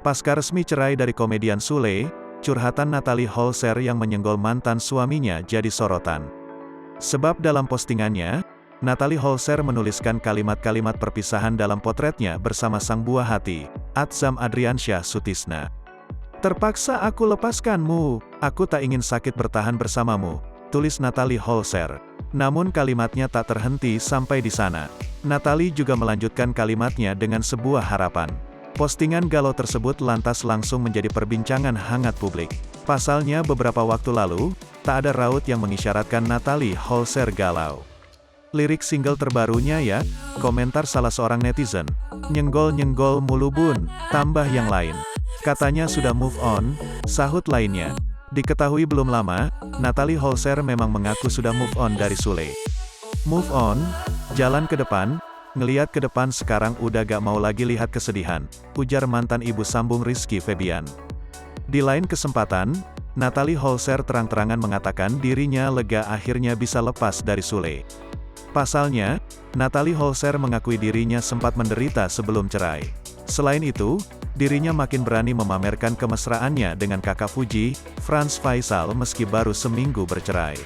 Pasca resmi cerai dari komedian Sule, curhatan Natalie Holzer yang menyenggol mantan suaminya jadi sorotan. Sebab dalam postingannya, Natalie Holzer menuliskan kalimat-kalimat perpisahan dalam potretnya bersama sang buah hati, Atzam Adriansyah Sutisna. "Terpaksa aku lepaskanmu, aku tak ingin sakit bertahan bersamamu," tulis Natalie Holzer. Namun kalimatnya tak terhenti sampai di sana. Natalie juga melanjutkan kalimatnya dengan sebuah harapan. Postingan galau tersebut lantas langsung menjadi perbincangan hangat publik. Pasalnya beberapa waktu lalu, tak ada raut yang mengisyaratkan Natalie Holzer galau. Lirik single terbarunya ya, komentar salah seorang netizen. "Nyenggol-nyenggol mulu bun, tambah yang lain. Katanya sudah move on," sahut lainnya. Diketahui belum lama, Natalie Holzer memang mengaku sudah move on dari Sule. "Move on, jalan ke depan, ngeliat ke depan sekarang udah gak mau lagi lihat kesedihan," ujar mantan ibu sambung Rizky Febian. Di lain kesempatan, Natalie Holzer terang-terangan mengatakan dirinya lega akhirnya bisa lepas dari Sule. Pasalnya, Natalie Holzer mengakui dirinya sempat menderita sebelum cerai. Selain itu, dirinya makin berani memamerkan kemesraannya dengan kakak Fuji, Franz Faisal meski baru seminggu bercerai.